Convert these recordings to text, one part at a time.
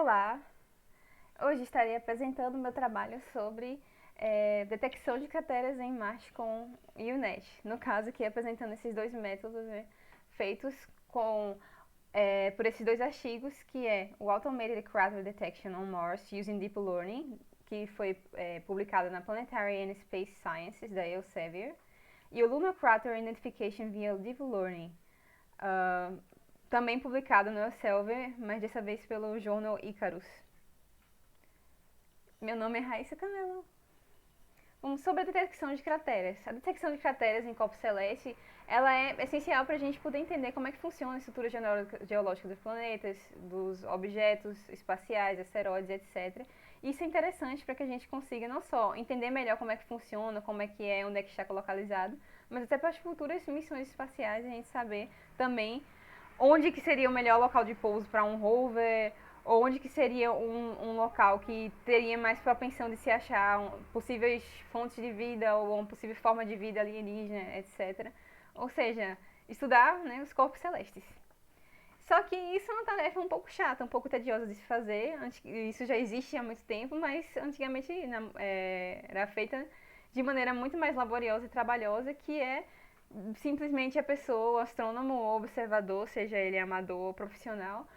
Olá! Hoje estarei apresentando meu trabalho sobre detecção de crateras em Marte com UNET. No caso aqui apresentando esses dois métodos, né, feitos por esses dois artigos, que é o Automated Crater Detection on Mars Using Deep Learning, que foi publicado na Planetary and Space Sciences, da Elsevier, e o Lunar Crater Identification via Deep Learning, também publicado no Elsevier, mas dessa vez pelo Journal Icarus. Meu nome é Raíssa Canelo. Sobre a detecção de crateras. A detecção de crateras em corpo celeste, ela é essencial para a gente poder entender como é que funciona a estrutura geológica dos planetas, dos objetos espaciais, asteroides, etc. Isso é interessante para que a gente consiga não só entender melhor como é que funciona, como é que é, onde é que está localizado, mas até para as futuras missões espaciais a gente saber também onde que seria o melhor local de pouso para um rover, ou onde que seria um local que teria mais propensão de se achar possíveis fontes de vida ou uma possível forma de vida alienígena, etc. Ou seja, estudar, né, os corpos celestes. Só que isso é uma tarefa um pouco chata, um pouco tediosa de se fazer. Isso já existe há muito tempo, mas antigamente era feita de maneira muito mais laboriosa e trabalhosa, que é simplesmente a pessoa, o astrônomo ou observador, seja ele amador ou profissional,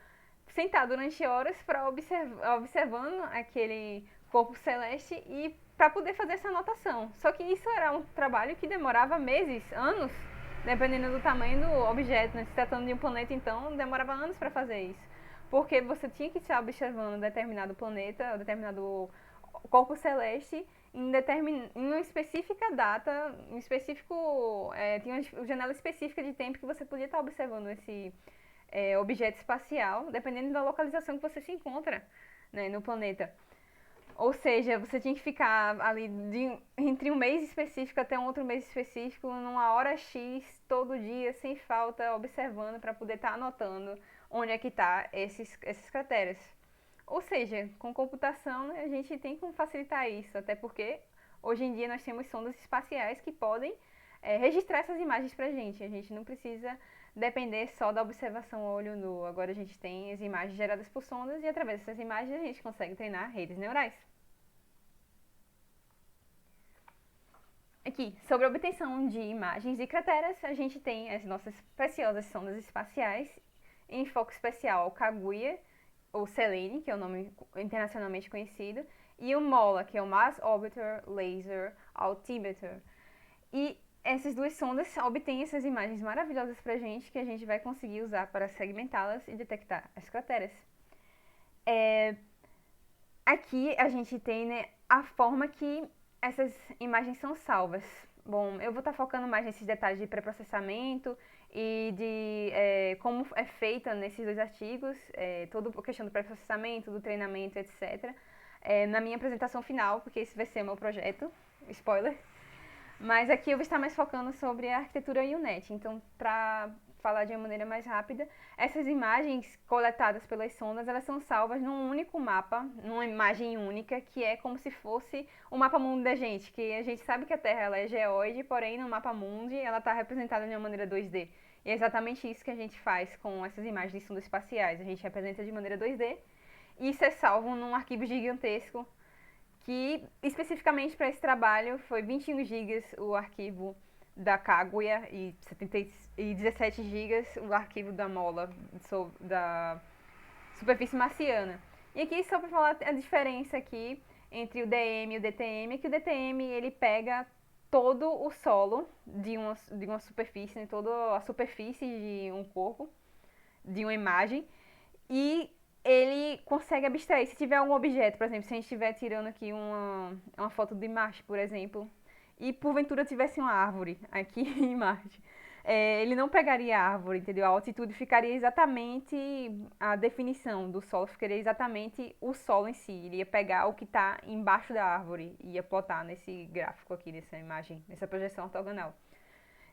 sentar durante horas para observando aquele corpo celeste e para poder fazer essa anotação. Só que isso era um trabalho que demorava meses, anos, dependendo do tamanho do objeto, né? Se tratando de um planeta, então, demorava anos para fazer isso. Porque você tinha que estar observando determinado planeta, determinado corpo celeste, em uma específica data, tinha uma janela específica de tempo que você podia estar observando esse objeto espacial, dependendo da localização que você se encontra, né, no planeta. Ou seja, você tinha que ficar ali entre um mês específico até um outro mês específico, numa hora X, todo dia, sem falta, observando para poder estar anotando onde é que está esses crateras. Ou seja, com computação, né, a gente tem como facilitar isso, até porque hoje em dia nós temos sondas espaciais que podem registrar essas imagens para a gente não precisa depender só da observação a olho nu. Agora a gente tem as imagens geradas por sondas e através dessas imagens a gente consegue treinar redes neurais. Aqui, sobre a obtenção de imagens de crateras, a gente tem as nossas preciosas sondas espaciais, em foco especial o Kaguya, ou Selene, que é o nome internacionalmente conhecido, e o MOLA, que é o Mars Orbiter Laser Altimeter. E essas duas sondas obtêm essas imagens maravilhosas pra gente, que a gente vai conseguir usar para segmentá-las e detectar as crateras. Aqui a gente tem, né, a forma que essas imagens são salvas. Bom, eu vou estar focando mais nesses detalhes de pré-processamento e de como é feita nesses dois artigos, toda a questão do pré-processamento, do treinamento, etc. Na minha apresentação final, porque esse vai ser o meu projeto, spoiler. Mas aqui eu vou estar mais focando sobre a arquitetura UNET. Então, para falar de uma maneira mais rápida, essas imagens coletadas pelas sondas, elas são salvas num único mapa, numa imagem única, que é como se fosse o mapa mundi da gente, que a gente sabe que a Terra ela é geóide, porém no mapa mundi ela está representada de uma maneira 2D. E é exatamente isso que a gente faz com essas imagens de sondas espaciais. A gente representa de maneira 2D e isso é salvo num arquivo gigantesco que especificamente para esse trabalho foi 21 GB o arquivo da Kaguya e 17 GB o arquivo da Mola, da superfície marciana. E aqui só para falar a diferença aqui entre o DM e o DTM, é que o DTM ele pega todo o solo de uma superfície, né, toda a superfície de um corpo, de uma imagem, e ele consegue abstrair. Se tiver um objeto, por exemplo, se a gente estiver tirando aqui uma foto de Marte, por exemplo, e porventura tivesse uma árvore aqui em Marte, ele não pegaria a árvore, entendeu? A altitude ficaria exatamente, a definição do solo ficaria exatamente o solo em si. Ele ia pegar o que está embaixo da árvore e ia plotar nesse gráfico aqui, nessa imagem, nessa projeção ortogonal.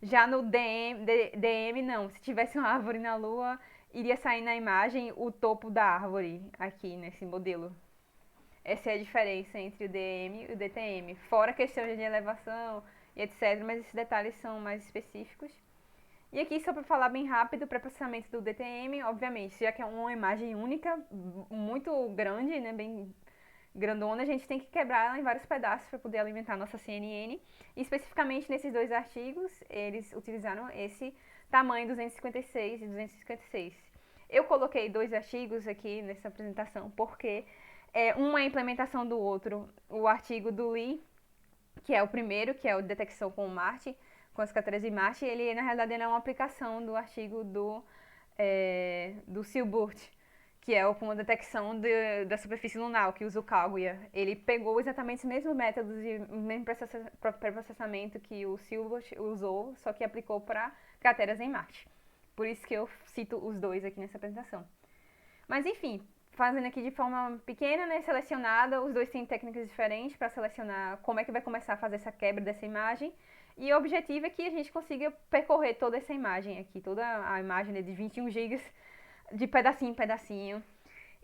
Já no DM não. Se tivesse uma árvore na Lua, iria sair na imagem o topo da árvore aqui nesse modelo. Essa é a diferença entre o DM e o DTM. Fora a questão de elevação e etc. Mas esses detalhes são mais específicos. E aqui, só para falar bem rápido, para processamento do DTM, obviamente, já que é uma imagem única, muito grande, né, bem grandona, a gente tem que quebrar ela em vários pedaços para poder alimentar a nossa CNN. E especificamente nesses dois artigos, eles utilizaram esse tamanho 256 e 256. Eu coloquei dois artigos aqui nessa apresentação porque uma é a implementação do outro. O artigo do Lee, que é o primeiro, que é o detecção com Marte, com as crateras de Marte, ele na realidade ele é uma aplicação do artigo do Silbert, que é com a detecção da superfície lunar, que usa o Kaguya. Ele pegou exatamente os mesmos métodos e o mesmo processamento que o Silbert usou, só que aplicou para crateras em Marte. Por isso que eu cito os dois aqui nessa apresentação. Mas enfim, fazendo aqui de forma pequena, né, selecionada, os dois têm técnicas diferentes para selecionar como é que vai começar a fazer essa quebra dessa imagem. E o objetivo é que a gente consiga percorrer toda essa imagem aqui, toda a imagem de 21 GB, de pedacinho em pedacinho.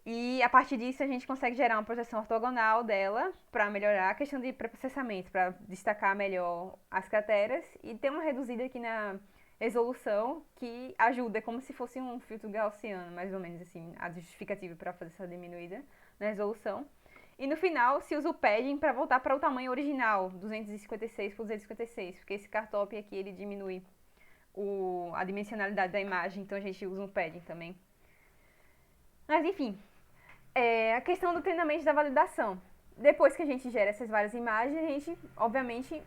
E a partir disso a gente consegue gerar uma projeção ortogonal dela para melhorar a questão de pré-processamento, para destacar melhor as crateras e ter uma reduzida aqui na resolução que ajuda, como se fosse um filtro gaussiano, mais ou menos assim, a justificativa para fazer essa diminuída na resolução. E no final se usa o padding para voltar para o tamanho original, 256 por 256, porque esse cartop aqui ele diminui a dimensionalidade da imagem, então a gente usa um padding também. Mas enfim, a questão do treinamento e da validação. Depois que a gente gera essas várias imagens, a gente, obviamente,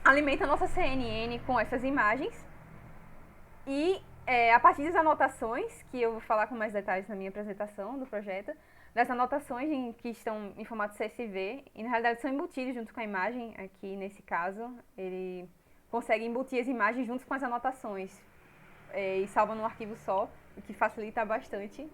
alimenta a nossa CNN com essas imagens e a partir das anotações, que eu vou falar com mais detalhes na minha apresentação do projeto, das anotações que estão em formato CSV e na realidade são embutidas junto com a imagem, aqui nesse caso, ele consegue embutir as imagens junto com as anotações e salva num arquivo só, o que facilita bastante.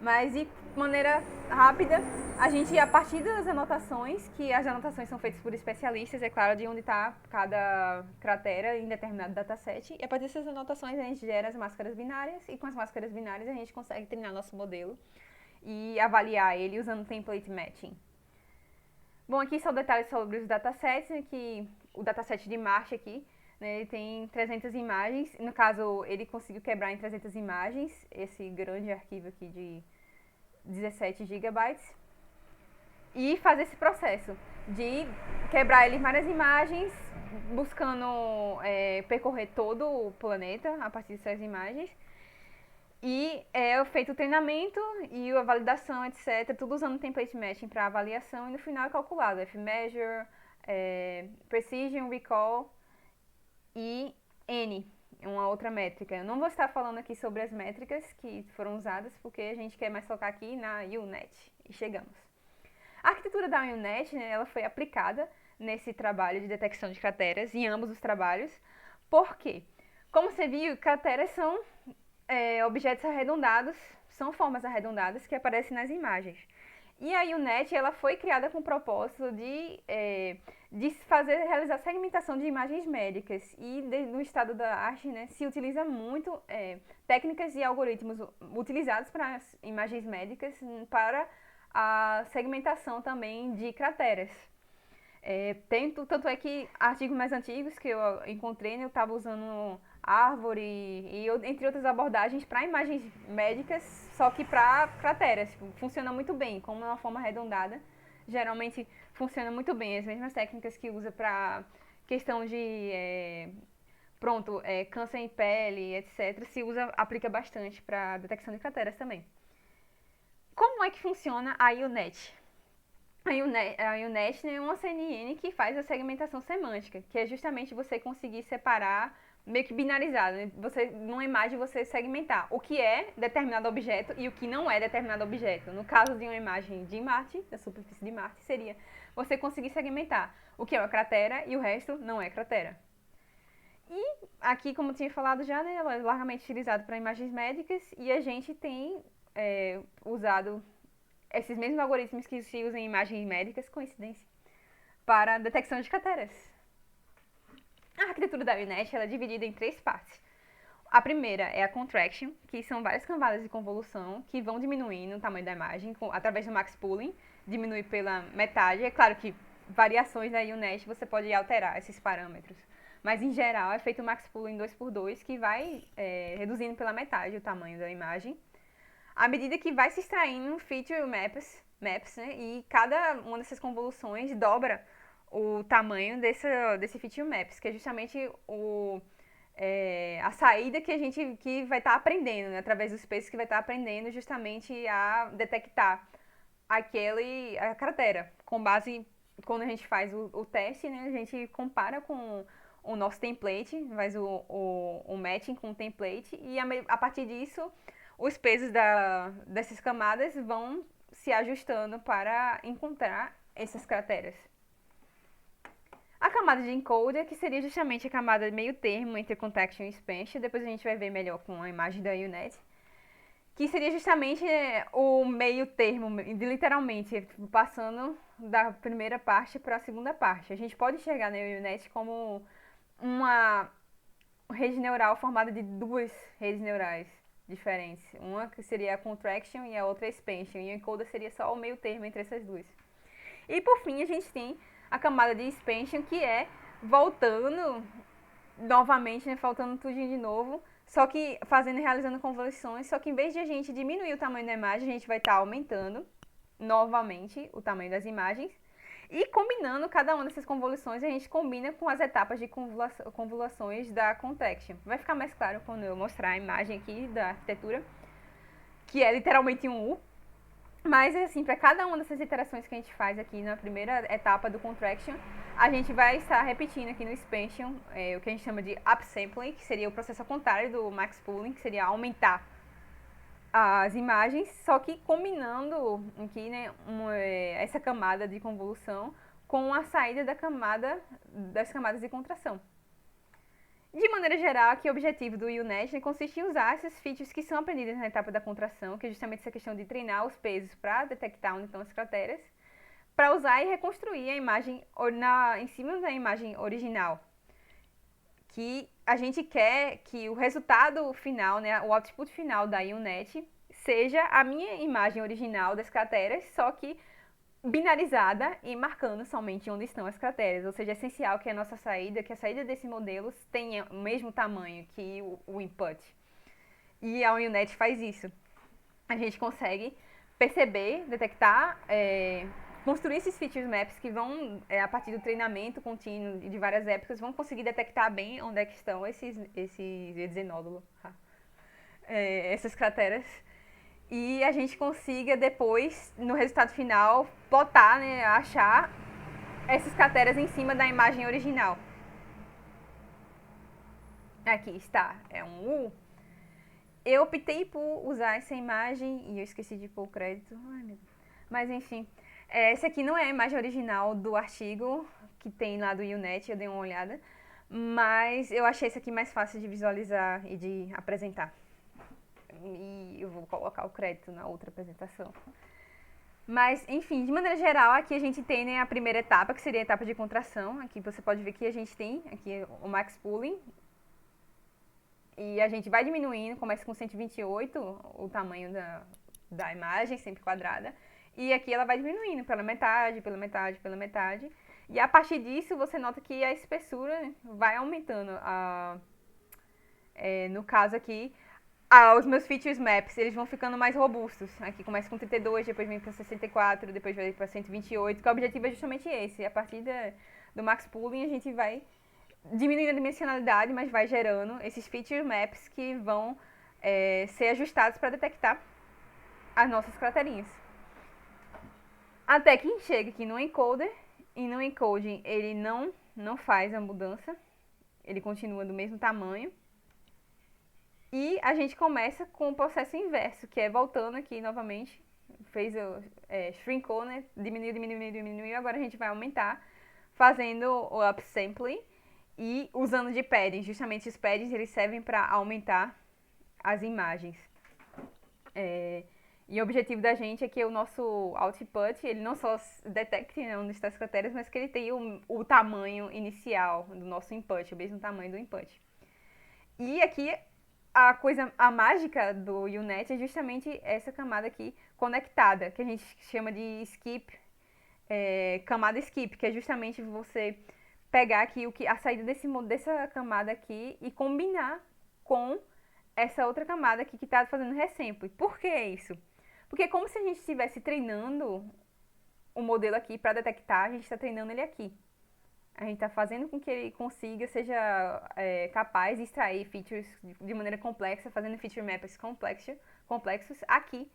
Mas de maneira rápida, a gente, a partir das anotações, que as anotações são feitas por especialistas, é claro, de onde está cada cratera em determinado dataset, e a partir dessas anotações a gente gera as máscaras binárias, e com as máscaras binárias a gente consegue treinar nosso modelo e avaliar ele usando template matching. Bom, aqui são detalhes sobre os datasets, que o dataset de Marte aqui, né, ele tem 300 imagens, no caso ele conseguiu quebrar em 300 imagens, esse grande arquivo aqui de 17 GB, e fazer esse processo de quebrar ele em várias imagens, buscando percorrer todo o planeta a partir dessas imagens. E é feito o treinamento e a validação, etc. Tudo usando o template matching para avaliação e no final é calculado F-measure, precision, recall e N, uma outra métrica. Eu não vou estar falando aqui sobre as métricas que foram usadas porque a gente quer mais focar aqui na UNet e chegamos. A arquitetura da UNet, né, ela foi aplicada nesse trabalho de detecção de crateras, em ambos os trabalhos. Por quê? Como você viu, crateras são objetos arredondados, são formas arredondadas que aparecem nas imagens. E a UNet ela foi criada com o propósito de realizar segmentação de imagens médicas. E no estado da arte, né, se utiliza muito técnicas e algoritmos utilizados para as imagens médicas para a segmentação também de crateras. Tanto é que artigos mais antigos que eu encontrei, né, eu estava usando árvore e entre outras abordagens para imagens médicas, só que para crateras. Funciona muito bem, como é uma forma arredondada. Geralmente funciona muito bem, as mesmas técnicas que usa para questão de câncer em pele, etc. Se usa, aplica bastante para detecção de crateras também. Como é que funciona a UNet? A UNet é uma CNN que faz a segmentação semântica, que é justamente você conseguir separar, meio que binarizado, né? Numa imagem você segmentar o que é determinado objeto e o que não é determinado objeto. No caso de uma imagem de Marte, da superfície de Marte, seria você conseguir segmentar o que é uma cratera e o resto não é cratera. E aqui, como eu tinha falado já, né, ela é largamente utilizada para imagens médicas e a gente tem usado esses mesmos algoritmos que se usam em imagens médicas, coincidência, para detecção de crateras. A arquitetura da UNet ela é dividida em 3 partes. A primeira é a contraction, que são várias camadas de convolução que vão diminuindo o tamanho da imagem através do max pooling, diminui pela metade. É claro que variações da UNet você pode alterar esses parâmetros, Mas em geral é feito o max pooling 2x2, que vai reduzindo pela metade o tamanho da imagem, à medida que vai se extraindo feature maps, né? E cada uma dessas convoluções dobra o tamanho desse feature maps, que é justamente a saída que a gente que vai estar aprendendo, né? Através do space que vai estar aprendendo justamente a detectar a cratera, com base, quando a gente faz o teste, né, a gente compara com o nosso template, faz o matching com o template, e a partir disso, os pesos dessas camadas vão se ajustando para encontrar essas crateras. A camada de encoder, que seria justamente a camada meio termo entre contaction e expansion, depois a gente vai ver melhor com a imagem da UNet, que seria justamente o meio termo, literalmente, passando da primeira parte para a segunda parte. A gente pode enxergar na UNet como uma rede neural formada de duas redes neurais diferentes. Uma que seria a contraction e a outra a expansion. E o encoder seria só o meio termo entre essas duas. E por fim, a gente tem a camada de expansion, que é voltando novamente, né, faltando tudinho de novo, só que realizando convoluções, só que em vez de a gente diminuir o tamanho da imagem, a gente vai estar aumentando novamente o tamanho das imagens. E combinando cada uma dessas convoluções, a gente combina com as etapas de convoluções da contraction. Vai ficar mais claro quando eu mostrar a imagem aqui da arquitetura, que é literalmente um U. Mas, assim, para cada uma dessas iterações que a gente faz aqui na primeira etapa do contraction, a gente vai estar repetindo aqui no expansion o que a gente chama de upsampling, que seria o processo ao contrário do max pooling, que seria aumentar as imagens, só que combinando aqui, né, essa camada de convolução com a saída das camadas de contração. De maneira geral, aqui o objetivo do UNet consiste em usar essas features que são aprendidas na etapa da contração, que é justamente essa questão de treinar os pesos para detectar onde estão as crateras, para usar e reconstruir a imagem em cima da imagem original. Que a gente quer que o resultado final, né, o output final da UNet, seja a minha imagem original das crateras, só que binarizada e marcando somente onde estão as crateras. Ou seja, é essencial que a saída desse modelo tenha o mesmo tamanho que o input. E a UNet faz isso. A gente consegue perceber, detectar, construir esses features maps que vão, a partir do treinamento contínuo de várias épocas, vão conseguir detectar bem onde é que estão essas crateras, e a gente consiga depois, no resultado final, plotar, né, achar essas crateras em cima da imagem original. Aqui está, é um U. Eu optei por usar essa imagem e eu esqueci de pôr o crédito. Ai, meu Deus. Mas enfim, essa aqui não é a imagem original do artigo que tem lá do UNet, eu dei uma olhada. Mas eu achei essa aqui mais fácil de visualizar e de apresentar. E eu vou colocar o crédito na outra apresentação. Mas, enfim, de maneira geral, aqui a gente tem, né, a primeira etapa, que seria a etapa de contração. Aqui você pode ver que a gente tem aqui o max pooling. E a gente vai diminuindo, começa com 128 o tamanho da imagem, sempre quadrada. E aqui ela vai diminuindo pela metade, pela metade, pela metade. E a partir disso, você nota que a espessura vai aumentando. No caso aqui, os meus features maps, eles vão ficando mais robustos. Aqui começa com 32, depois vem para 64, depois vai para 128, que o objetivo é justamente esse. A partir do max pooling, a gente vai diminuindo a dimensionalidade, mas vai gerando esses feature maps que vão ser ajustados para detectar as nossas craterinhas. Até que chega aqui no encoder, e no encoding ele não faz a mudança, ele continua do mesmo tamanho. E a gente começa com o processo inverso, que é voltando aqui novamente, fez shrinkou, né? Diminuiu, agora a gente vai aumentar, fazendo o upsampling e usando de padding. Justamente os paddings eles servem para aumentar as imagens. E o objetivo da gente é que o nosso output, ele não só detecte, né, onde estão as crateras, mas que ele tenha o tamanho inicial do nosso input, o mesmo tamanho do input. E aqui a mágica do UNet é justamente essa camada aqui conectada, que a gente chama de skip, camada skip, que é justamente você pegar aqui a saída dessa camada aqui e combinar com essa outra camada aqui que está fazendo resample. Por que isso? Porque é como se a gente estivesse treinando o modelo aqui para detectar, a gente está treinando ele aqui. A gente está fazendo com que ele consiga, seja capaz de extrair features de maneira complexa, fazendo feature maps complexos aqui,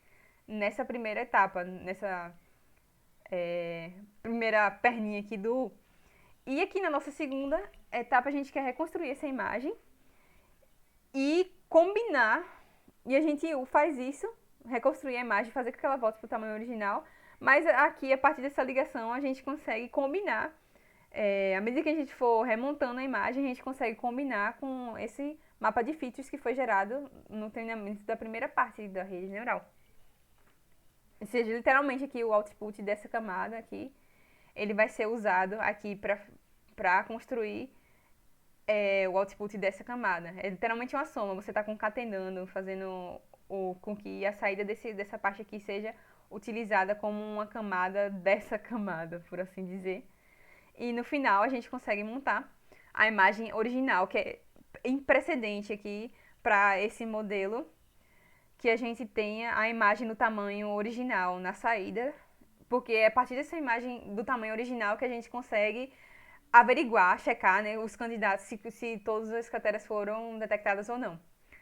nessa primeira etapa, nessa primeira perninha aqui do... E aqui na nossa segunda etapa a gente quer reconstruir essa imagem e combinar, e a gente faz isso, reconstruir a imagem, fazer com que ela volte para o tamanho original, mas aqui, a partir dessa ligação, a gente consegue combinar, à medida que a gente for remontando a imagem, a gente consegue combinar com esse mapa de features que foi gerado no treinamento da primeira parte da rede neural. Ou seja, literalmente aqui o output dessa camada aqui, ele vai ser usado aqui para construir o output dessa camada. É literalmente uma soma, você está concatenando, fazendo com que a saída dessa parte aqui seja utilizada como uma camada dessa camada, por assim dizer. E no final a gente consegue montar a imagem original, que é em precedente aqui para esse modelo, que a gente tenha a imagem no tamanho original na saída, porque é a partir dessa imagem do tamanho original que a gente consegue averiguar, checar, né, os candidatos, se todas as crateras foram detectadas ou não.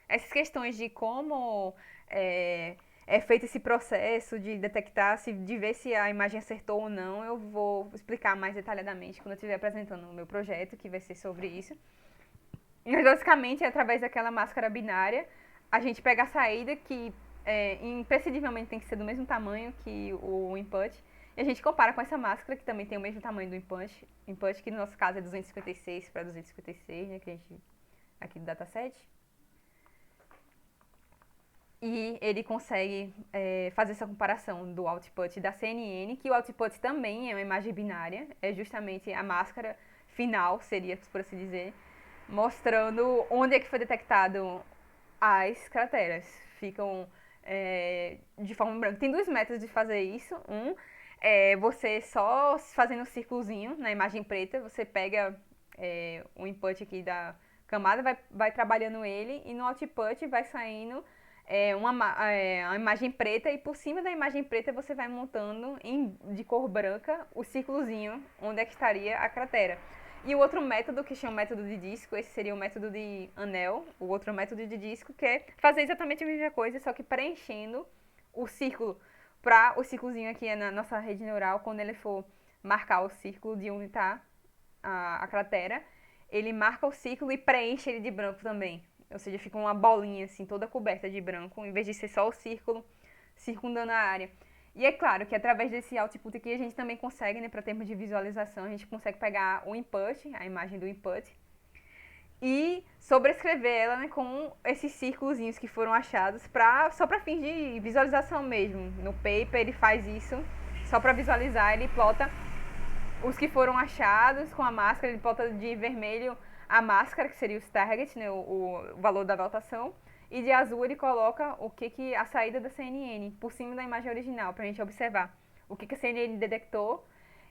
Essas questões de como é feito esse processo de detectar, de ver se a imagem acertou ou não, eu vou explicar mais detalhadamente quando eu estiver apresentando o meu projeto, que vai ser sobre isso. Mas basicamente, através daquela máscara binária, a gente pega a saída, que imprescindivelmente tem que ser do mesmo tamanho que o input, e a gente compara com essa máscara, que também tem o mesmo tamanho do input, que no nosso caso é 256 para 256, né, que a gente, aqui do dataset. E ele consegue fazer essa comparação do output da CNN, que o output também é uma imagem binária, é justamente a máscara final, seria, por assim dizer, mostrando onde é que foi detectado as crateras. Ficam de forma branca. Tem dois métodos de fazer isso. Um é você só fazendo um círculozinho na imagem preta, você pega o input aqui da camada, vai trabalhando ele, e no output vai saindo uma imagem preta, e por cima da imagem preta você vai montando de cor branca o círculozinho onde é que estaria a cratera. E o outro método, que chama método de disco, esse seria o método de anel, o outro método de disco, que é fazer exatamente a mesma coisa, só que preenchendo o círculo, para o círculozinho aqui na nossa rede neural, quando ele for marcar o círculo de onde está a cratera, ele marca o círculo e preenche ele de branco também. Ou seja, fica uma bolinha assim, toda coberta de branco, em vez de ser só o círculo circundando a área. E é claro que através desse output aqui a gente também consegue, né, para termos de visualização, a gente consegue pegar o input, a imagem do input, e sobrescrever ela, né, com esses círculozinhos que foram achados, só para fins de visualização mesmo. No paper ele faz isso, só para visualizar, ele plota os que foram achados com a máscara, ele plota de vermelho a máscara, que seria os targets, né, o valor da votação, e de azul ele coloca a saída da CNN por cima da imagem original, para a gente observar o que a CNN detectou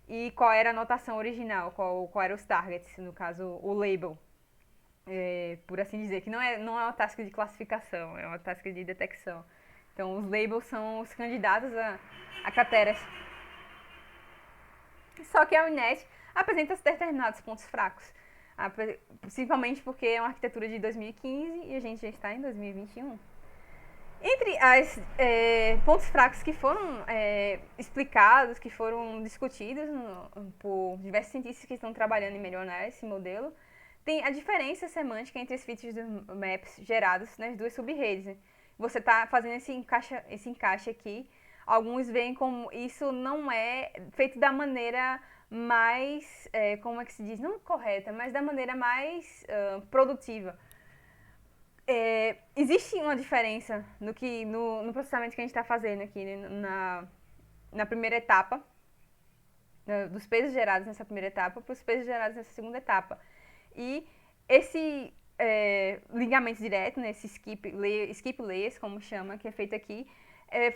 e qual era a anotação original, qual eram os targets, no caso o label, por assim dizer, que não é uma task de classificação, é uma task de detecção. Então os labels são os candidatos a crateras. Só que a UNET apresenta determinados pontos fracos, principalmente porque é uma arquitetura de 2015 e a gente já está em 2021. Entre os pontos fracos que foram explicados, que foram discutidos por diversos cientistas que estão trabalhando em melhorar esse modelo, tem a diferença semântica entre os features dos maps gerados nas duas sub-redes. Né? Você está fazendo esse encaixe aqui. Alguns veem como isso não é feito da maneira mais, como é que se diz, não correta, mas da maneira mais produtiva. Existe uma diferença no processamento que a gente está fazendo aqui, né, na primeira etapa, dos pesos gerados nessa primeira etapa para os pesos gerados nessa segunda etapa. E esse ligamento direto, né, esse skip layers, como chama, que é feito aqui,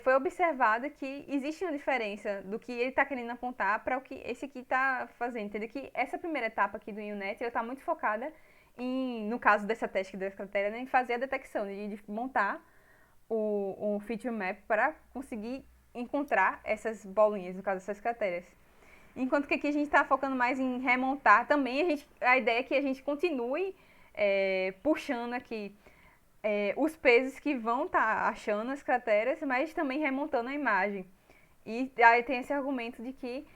foi observado que existe uma diferença do que ele está querendo apontar para o que esse aqui está fazendo, entendeu? Que essa primeira etapa aqui do UNet, ela está muito focada em, no caso dessa teste da cratera, né, em fazer a detecção, de montar o feature map para conseguir encontrar essas bolinhas, no caso dessas crateras. Enquanto que aqui a gente está focando mais em remontar também, a ideia é que a gente continue puxando aqui os pesos que vão estar achando as crateras, mas também remontando a imagem. E aí tem esse argumento de que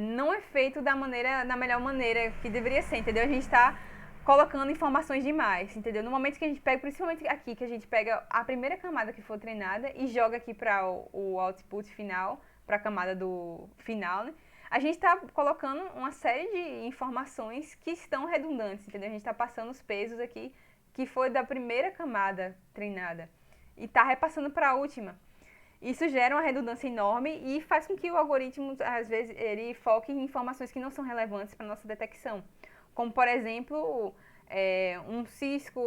não é feito da melhor maneira que deveria ser, entendeu? A gente está colocando informações demais, entendeu? No momento que a gente pega, principalmente aqui, que a gente pega a primeira camada que for treinada e joga aqui para o output final, para a camada do final, né? A gente está colocando uma série de informações que estão redundantes, entendeu? A gente está passando os pesos aqui que foi da primeira camada treinada e está repassando para a última. Isso gera uma redundância enorme e faz com que o algoritmo, às vezes, ele foque em informações que não são relevantes para a nossa detecção. Como, por exemplo, um cisco,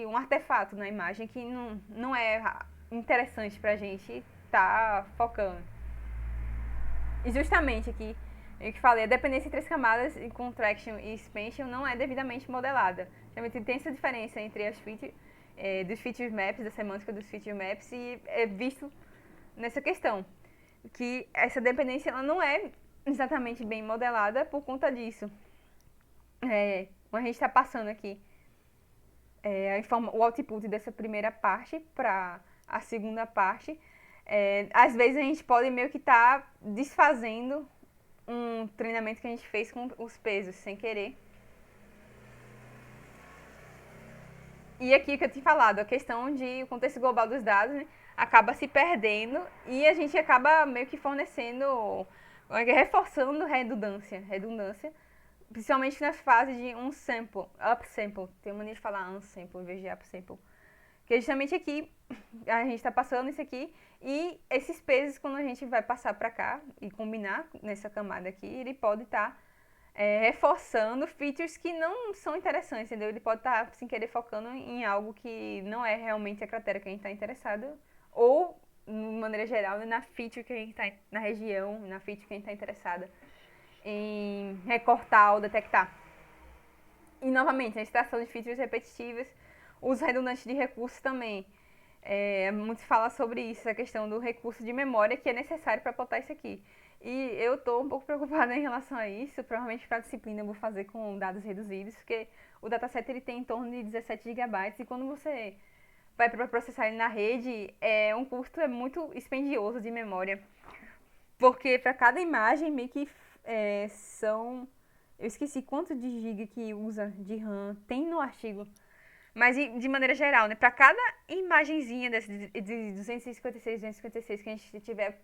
um artefato na imagem que não é interessante para a gente estar focando. E justamente aqui, eu que falei, a dependência entre as camadas, contraction e expansion, não é devidamente modelada. Realmente tem essa diferença entre as dos feature maps, da semântica dos feature maps, e é visto nessa questão, que essa dependência ela não é exatamente bem modelada por conta disso. Quando a gente está passando aqui o output dessa primeira parte para a segunda parte, às vezes a gente pode meio que estar desfazendo um treinamento que a gente fez com os pesos, sem querer. E aqui que eu tinha falado, a questão de o contexto global dos dados, né, acaba se perdendo e a gente acaba meio que fornecendo, reforçando redundância, principalmente nas fases de upsample, tem mania de falar unsample em vez de upsample, que é justamente aqui, a gente está passando isso aqui, e esses pesos, quando a gente vai passar para cá e combinar nessa camada aqui, ele pode estar reforçando features que não são interessantes, entendeu? Ele pode estar, sem querer, focando em algo que não é realmente a cratera que a gente está interessado, ou, de maneira geral, na feature que a gente está, na região, na feature que a gente está interessada em recortar ou detectar. E, novamente, a extração de features repetitivas, uso redundante de recursos também. Muito se fala sobre isso, a questão do recurso de memória que é necessário para plotar isso aqui. E eu estou um pouco preocupada em relação a isso, provavelmente para a disciplina eu vou fazer com dados reduzidos, porque o dataset ele tem em torno de 17 GB e quando você vai para processar ele na rede, um custo muito expendioso de memória. Porque para cada imagem meio que são... Eu esqueci quanto de giga que usa de RAM, tem no artigo. Mas de maneira geral, né? Para cada imagenzinha de 256, 256 que a gente estiver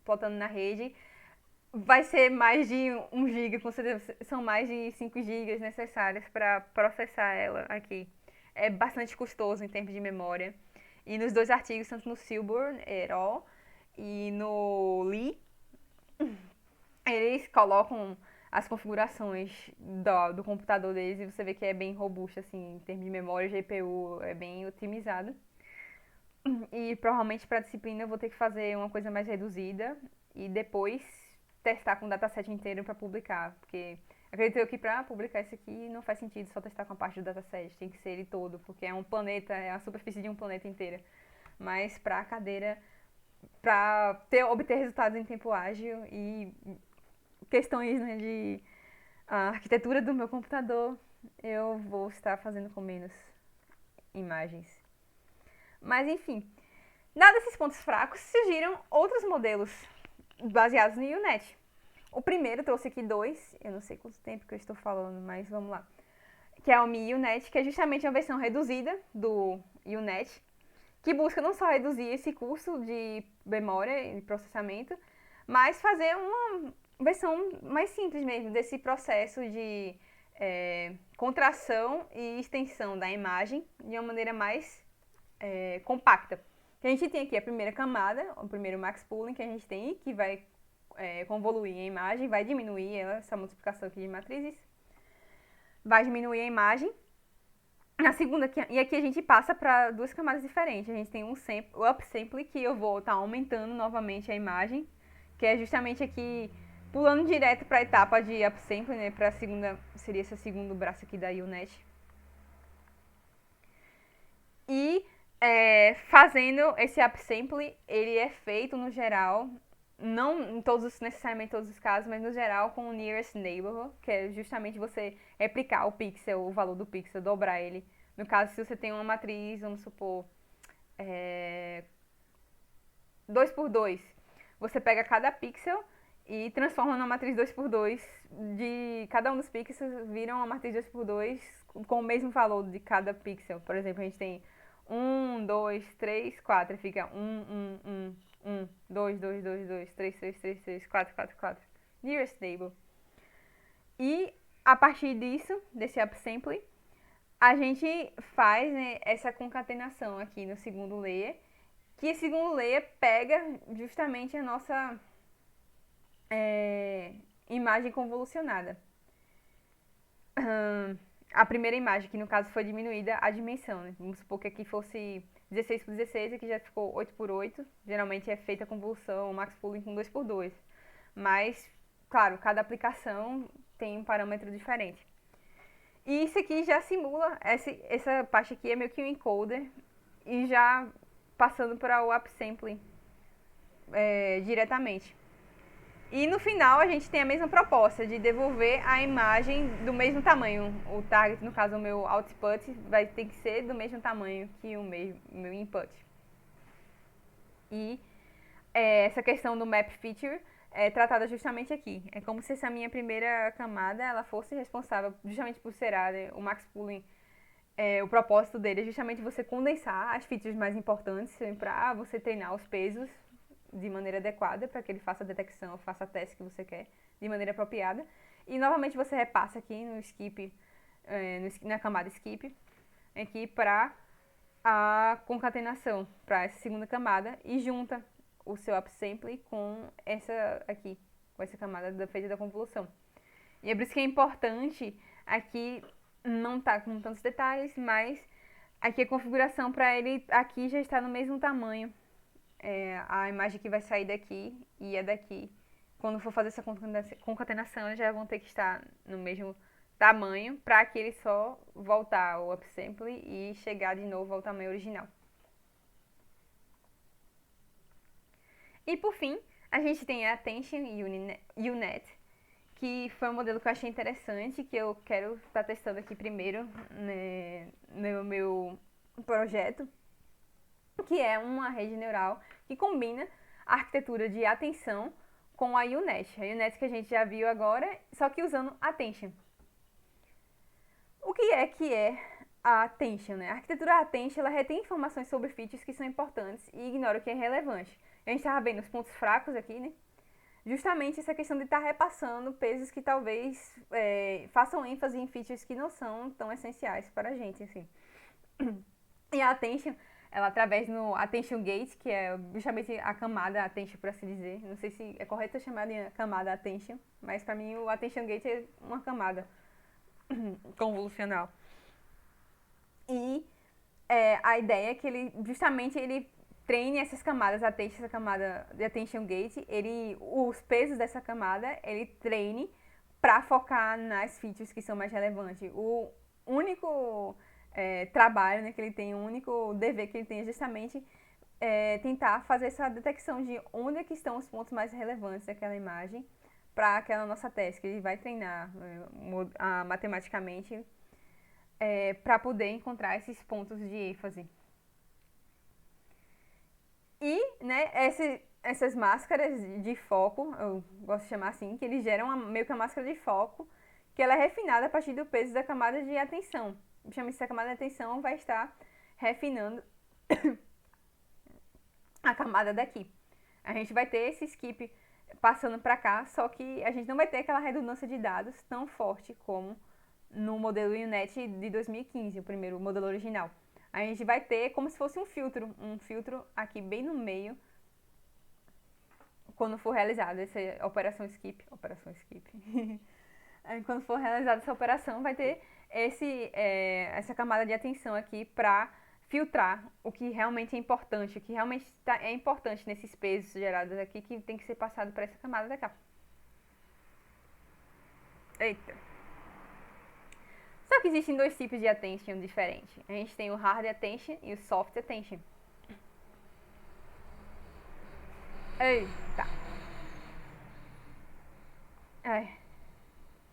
plotando na rede, vai ser mais de 1 GB, com certeza são mais de 5 GB necessárias para processar ela aqui. É bastante custoso em termos de memória. E nos dois artigos, tanto no Silburn et al. E no Lee, eles colocam as configurações do computador deles e você vê que é bem robusto, assim, em termos de memória, GPU é bem otimizado. E provavelmente para a disciplina eu vou ter que fazer uma coisa mais reduzida e depois testar com o dataset inteiro para publicar, porque acredito eu que para publicar isso aqui não faz sentido só testar com a parte do dataset, tem que ser ele todo, porque é um planeta, é a superfície de um planeta inteira. Mas para a cadeira, para obter resultados em tempo ágil e questões, né, de arquitetura do meu computador, eu vou estar fazendo com menos imagens. Mas enfim, dados esses pontos fracos, surgiram outros modelos baseados no UNet. O primeiro, trouxe aqui 2, eu não sei quanto tempo que eu estou falando, mas vamos lá. Que é o Mi-UNet, que é justamente uma versão reduzida do UNet, que busca não só reduzir esse custo de memória e processamento, mas fazer uma versão mais simples mesmo desse processo de contração e extensão da imagem de uma maneira mais compacta. Que a gente tem aqui a primeira camada, o primeiro max pooling que a gente tem, que vai convoluir a imagem, vai diminuir essa multiplicação aqui de matrizes, vai diminuir a imagem Na segunda, e aqui a gente passa para duas camadas diferentes. A gente tem o upsample, que eu vou estar aumentando novamente a imagem, que é justamente aqui, pulando direto para a etapa de upsample, né? Para a segunda, seria esse segundo braço aqui da UNet. E fazendo esse upsample, ele é feito no geral, não em necessariamente todos os casos, mas no geral com o nearest neighbor, que é justamente você replicar o pixel, o valor do pixel, dobrar ele. No caso, se você tem uma matriz, vamos supor, 2 por 2, você pega cada pixel e transforma numa matriz 2 por 2 de cada um dos pixels vira uma matriz 2 por 2 com o mesmo valor de cada pixel. Por exemplo, a gente tem 1, 2, 3, 4 e fica 1, 2, 2, 2, 2, 3, 3, 3, 3, 4, 4, 4. Nearest neighbor. E a partir disso, desse upsample, a gente faz, né, essa concatenação aqui no segundo layer, que esse segundo layer pega justamente a nossa imagem convolucionada. A primeira imagem, que no caso foi diminuída a dimensão, né? Vamos supor que aqui fosse 16 por 16 e aqui já ficou 8 por 8. Geralmente é feita a convolução, o max pooling com 2 por 2. Mas, claro, cada aplicação tem um parâmetro diferente. E isso aqui já simula, essa parte aqui é meio que um encoder, e já passando para o upsampling diretamente. E no final a gente tem a mesma proposta de devolver a imagem do mesmo tamanho. O target, no caso o meu output, vai ter que ser do mesmo tamanho que o meu input. E essa questão do map feature é tratada justamente aqui. É como se essa minha primeira camada ela fosse responsável justamente por ser o max pooling. O propósito dele é justamente você condensar as features mais importantes para você treinar os pesos de maneira adequada para que ele faça a detecção, faça a teste que você quer de maneira apropriada. E novamente você repassa aqui no skip, na camada skip, aqui para a concatenação, para essa segunda camada, e junta o seu upsample com essa aqui, com essa camada feita da convolução. E é por isso que é importante aqui não tá com tantos detalhes, mas aqui a configuração para ele aqui já está no mesmo tamanho. A imagem que vai sair daqui e a daqui. Quando for fazer essa concatenação, eles já vão ter que estar no mesmo tamanho para que ele só voltar ao upsample e chegar de novo ao tamanho original. E por fim, a gente tem a Attention UNet, que foi um modelo que eu achei interessante, que eu quero estar testando aqui primeiro, né, no meu projeto, que é uma rede neural que combina a arquitetura de atenção com a UNet. A UNet que a gente já viu agora, só que usando Attention. O que é a Attention, né? A arquitetura Attention, ela retém informações sobre features que são importantes e ignora o que é relevante. A gente estava vendo os pontos fracos aqui, né? Justamente essa questão de estar repassando pesos que talvez façam ênfase em features que não são tão essenciais para a gente, assim. E a Attention, ela através no Attention Gate, que é justamente a camada Attention, por assim dizer. Não sei se é correto chamar de camada Attention, mas para mim o Attention Gate é uma camada convolucional. E a ideia é que ele justamente ele treine essas camadas Attention, essa camada de Attention Gate, os pesos dessa camada, ele treine para focar nas features que são mais relevantes. O único trabalho, né, que ele tem, o único dever que ele tem é justamente tentar fazer essa detecção de onde é que estão os pontos mais relevantes daquela imagem para aquela nossa teste, que ele vai treinar matematicamente para poder encontrar esses pontos de ênfase. E, né, essas máscaras de foco, eu gosto de chamar assim, que eles geram meio que uma máscara de foco, que ela é refinada a partir do peso da camada de atenção. Chama-se a camada de atenção, vai estar refinando a camada daqui. A gente vai ter esse skip passando para cá, só que a gente não vai ter aquela redundância de dados tão forte como no modelo UNet de 2015, o primeiro modelo original. A gente vai ter como se fosse um filtro aqui bem no meio, quando for realizada essa operação skip. Quando for realizada essa operação, vai ter essa camada de atenção aqui para filtrar o que realmente é importante, o que realmente é importante nesses pesos gerados aqui, que tem que ser passado para essa camada da cá. Eita. Só que existem dois tipos de attention diferentes. A gente tem o hard attention e o soft attention. Eita. Ai,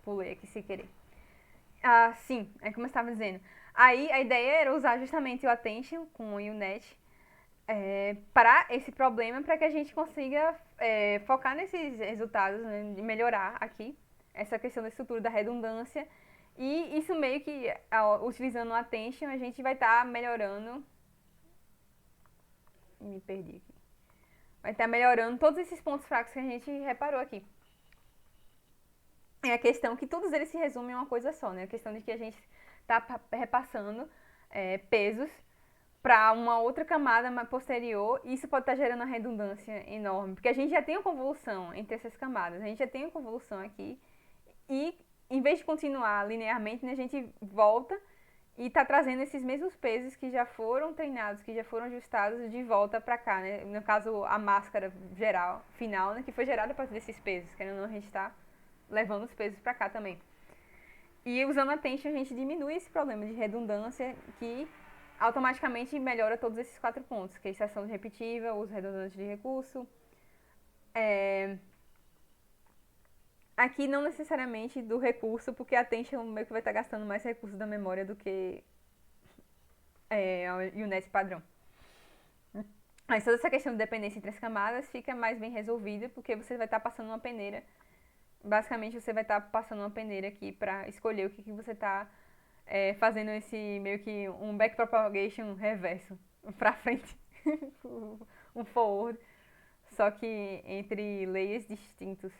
pulei aqui sem querer. Ah, sim, é como eu estava dizendo. Aí a ideia era usar justamente o attention com o UNet para esse problema, para que a gente consiga focar nesses resultados, né, de melhorar aqui essa questão da estrutura da redundância. E isso meio que, utilizando o attention, a gente vai estar melhorando. Me perdi aqui. Vai estar melhorando todos esses pontos fracos que a gente reparou aqui. É a questão que todos eles se resumem em uma coisa só, né? A questão de que a gente está repassando pesos para uma outra camada posterior, e isso pode estar gerando uma redundância enorme, porque a gente já tem uma convolução entre essas camadas, a gente já tem uma convolução aqui, e em vez de continuar linearmente, né, a gente volta e está trazendo esses mesmos pesos que já foram treinados, que já foram ajustados de volta para cá, né? No caso, a máscara geral, final, né, que foi gerada a partir desses pesos, querendo ou não, a gente está levando os pesos para cá também. E usando a tension a gente diminui esse problema de redundância que automaticamente melhora todos esses 4 pontos, que é a extração repetitiva, uso redundante de recurso. Aqui não necessariamente do recurso, porque a tension meio que vai estar gastando mais recursos da memória do que o UNet padrão. Mas toda essa questão de dependência entre as camadas fica mais bem resolvida, porque você vai estar passando uma peneira. Basicamente, você vai estar passando uma peneira aqui para escolher o que você está fazendo esse meio que um backpropagation reverso para frente, um forward, só que entre layers distintos.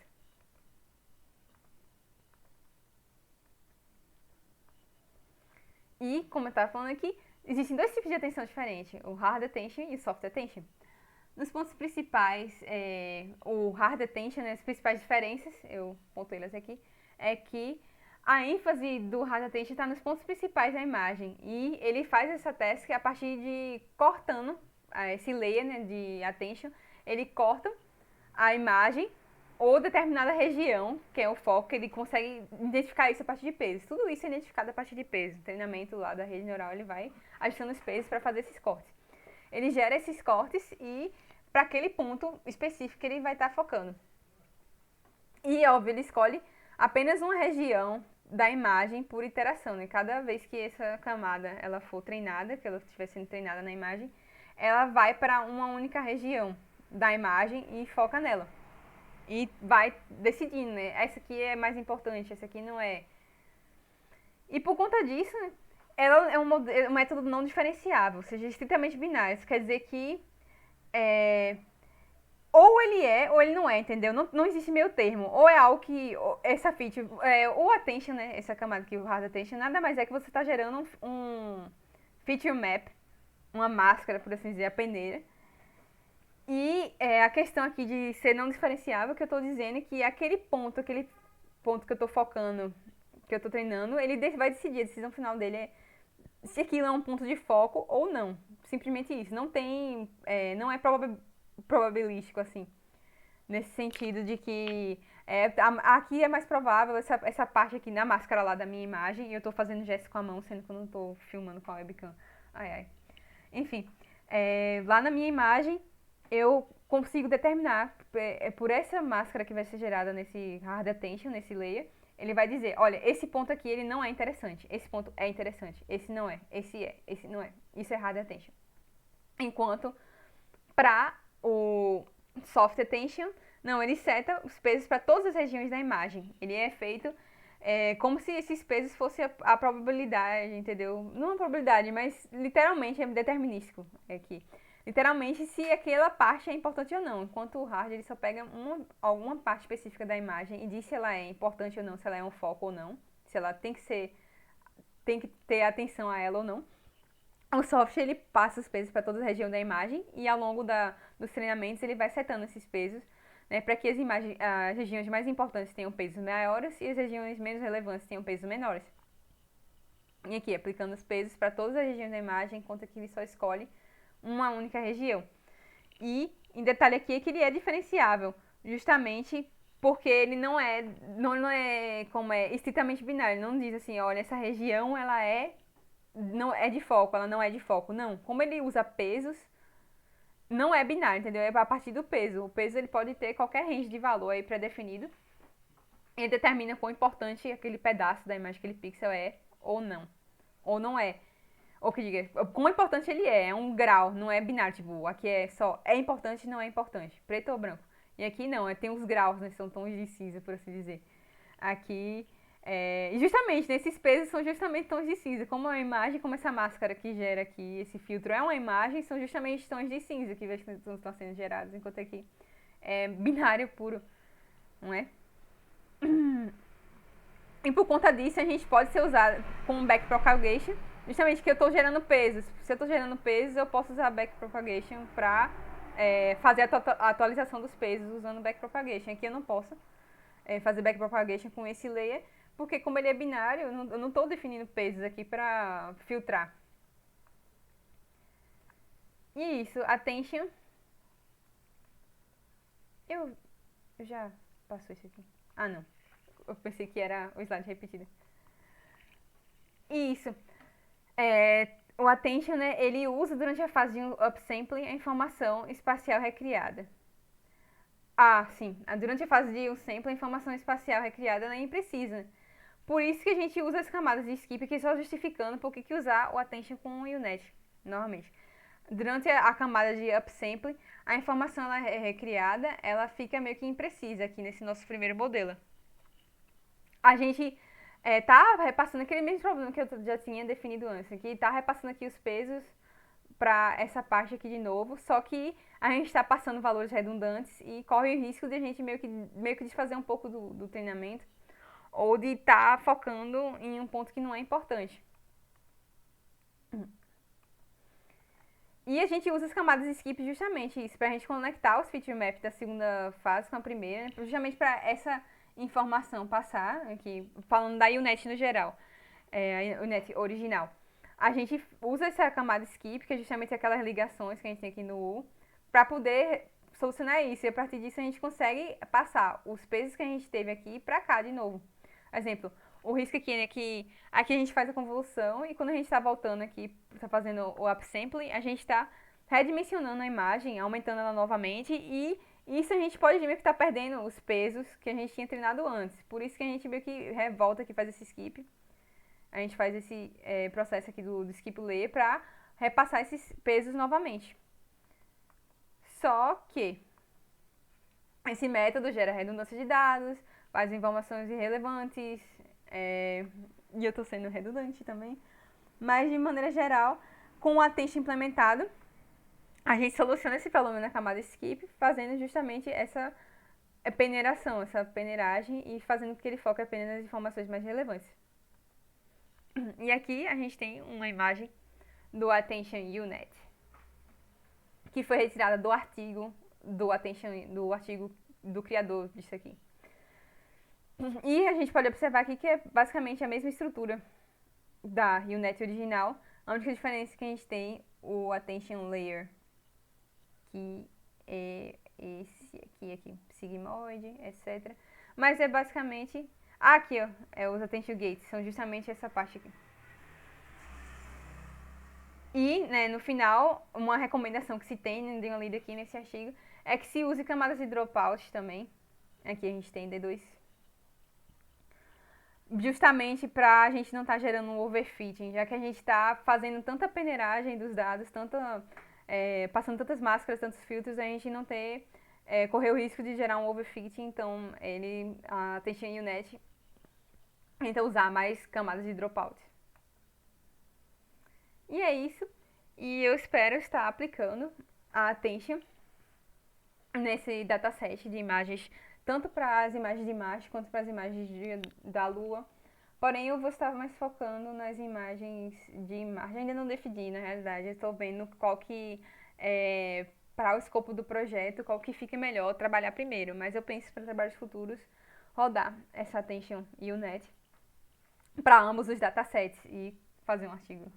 E, como eu estava falando aqui, existem dois tipos de atenção diferentes, o hard attention e o soft attention. Nos pontos principais, o hard attention, né, as principais diferenças, eu pontuei elas aqui, é que a ênfase do hard attention está nos pontos principais da imagem. E ele faz essa task a partir de cortando esse layer, né, de attention, ele corta a imagem ou determinada região, que é o foco, ele consegue identificar isso a partir de pesos. Tudo isso é identificado a partir de peso. O treinamento lá da rede neural, ele vai ajustando os pesos para fazer esses cortes. Ele gera esses cortes e para aquele ponto específico que ele vai estar focando. E, óbvio, ele escolhe apenas uma região da imagem por iteração, né? Cada vez que essa camada ela for treinada, que ela estiver sendo treinada na imagem, ela vai para uma única região da imagem e foca nela. E vai decidindo, né? Essa aqui é mais importante, essa aqui não é. E por conta disso, né, ela é um método não diferenciável, ou seja, estritamente binário. Isso quer dizer que ou ele é ou ele não é, entendeu? Não existe meio termo. Ou é algo que essa feature, ou attention, né? Essa camada aqui, o hard attention, nada mais é que você está gerando um feature map, uma máscara, por assim dizer, a peneira. E a questão aqui de ser não diferenciável, que eu estou dizendo que aquele ponto que eu estou focando, que eu estou treinando, ele vai decidir, a decisão final dele é se aquilo é um ponto de foco ou não. Simplesmente isso. Não tem, não é probabilístico, assim, nesse sentido de que aqui é mais provável essa parte aqui na máscara lá da minha imagem, e eu tô fazendo gesto com a mão, sendo que eu não tô filmando com a webcam. Ai. Enfim, lá na minha imagem, eu consigo determinar, por essa máscara que vai ser gerada nesse hard attention, nesse layer, ele vai dizer, olha, esse ponto aqui ele não é interessante, esse ponto é interessante, esse não é, esse não é. Isso é hard attention. Enquanto para o soft attention, não, ele seta os pesos para todas as regiões da imagem. Ele é feito como se esses pesos fossem a probabilidade, entendeu? Não a probabilidade, mas literalmente é determinístico aqui. Literalmente, se aquela parte é importante ou não. Enquanto o hard, ele só pega alguma parte específica da imagem e diz se ela é importante ou não, se ela é um foco ou não, se ela tem que ter atenção a ela ou não. O soft, ele passa os pesos para toda a região da imagem e ao longo dos treinamentos ele vai setando esses pesos, né, para que as regiões mais importantes tenham pesos maiores e as regiões menos relevantes tenham pesos menores. E aqui, aplicando os pesos para todas as regiões da imagem, enquanto aqui ele só escolhe uma única região. E, em detalhe aqui, é que ele é diferenciável, justamente porque ele não é como é estritamente binário. Ele não diz assim, olha, essa região ela não é de foco, ela não é de foco. Não, como ele usa pesos, não é binário, entendeu? É a partir do peso. O peso ele pode ter qualquer range de valor aí pré-definido. Ele determina quão importante aquele pedaço da imagem, aquele pixel é ou não. Ou não é. Ou que diga, quão importante ele é um grau, não é binário, tipo, aqui é só é importante, não é importante, preto ou branco. E aqui não, tem os graus, né, são tons de cinza, por assim dizer. Aqui, e justamente, nesses pesos são justamente tons de cinza, como a imagem, como essa máscara que gera aqui, esse filtro é uma imagem, são justamente tons de cinza que estão sendo gerados, enquanto aqui é binário puro, não é? E por conta disso, a gente pode ser usado com backpropagation, justamente que eu estou gerando pesos. Se eu estou gerando pesos, eu posso usar backpropagation para fazer a atualização dos pesos usando backpropagation. Aqui eu não posso fazer backpropagation com esse layer, porque como ele é binário, eu não estou definindo pesos aqui para filtrar. E isso, attention. Eu já passou isso aqui. Ah, não. Eu pensei que era o slide repetido. Isso. O attention, né, ele usa durante a fase de upsampling a informação espacial recriada. Ah, sim. Durante a fase de upsampling, a informação espacial recriada nem precisa. Por isso que a gente usa as camadas de skip aqui, só justificando por que usar o attention com o UNet, normalmente. Durante a camada de upsampling, a informação ela é recriada, ela fica meio que imprecisa aqui nesse nosso primeiro modelo. A gente tá repassando aquele mesmo problema que eu já tinha definido antes, que tá repassando aqui os pesos para essa parte aqui de novo, só que a gente está passando valores redundantes e corre o risco de a gente meio que desfazer um pouco do treinamento ou de estar focando em um ponto que não é importante. E a gente usa as camadas skip justamente isso, para a gente conectar os feature maps da segunda fase com a primeira, justamente para essa informação passar, aqui falando da UNet no geral, a UNet original. A gente usa essa camada skip, que é justamente aquelas ligações que a gente tem aqui no U, para poder solucionar isso. E a partir disso a gente consegue passar os pesos que a gente teve aqui para cá de novo. Exemplo, o risco aqui, né, que aqui a gente faz a convolução e quando a gente está voltando aqui, está fazendo o upsampling, a gente está redimensionando a imagem, aumentando ela novamente e isso a gente pode meio que estar perdendo os pesos que a gente tinha treinado antes. Por isso que a gente meio que revolta aqui, faz esse skip. A gente faz esse processo aqui do skip layer para repassar esses pesos novamente. Só que esse método gera redundância de dados, faz informações irrelevantes, e eu estou sendo redundante também, mas de maneira geral, com o attention implementado, a gente soluciona esse problema na camada skip, fazendo justamente essa peneiração, essa peneiragem e fazendo com que ele foque apenas nas informações mais relevantes. E aqui a gente tem uma imagem do Attention UNet, que foi retirada do artigo do criador disso aqui. E a gente pode observar aqui que é basicamente a mesma estrutura da UNet original. A única diferença é que a gente tem o Attention Layer, que é esse aqui, sigmoid, etc. Mas é basicamente... aqui, ó, os Attention Gates, são justamente essa parte aqui. E, né, no final, uma recomendação que se tem, né, dei uma lida aqui nesse artigo, é que se use camadas de dropout também. Aqui a gente tem D2. Justamente para a gente não estar gerando um overfitting, já que a gente está fazendo tanta peneiragem dos dados, passando tantas máscaras, tantos filtros, a gente não correr o risco de gerar um overfitting. Então, a Attention UNet tenta usar mais camadas de dropout. E é isso. E eu espero estar aplicando a Attention nesse dataset de imagens, tanto para as imagens de Marte quanto para as imagens da Lua. Porém, eu vou estar mais focando nas imagens de Marte. Ainda não defini, na realidade. Eu estou vendo qual que para o escopo do projeto, qual que fica melhor trabalhar primeiro. Mas eu penso para trabalhos futuros rodar essa Attention UNet para ambos os datasets e fazer um artigo.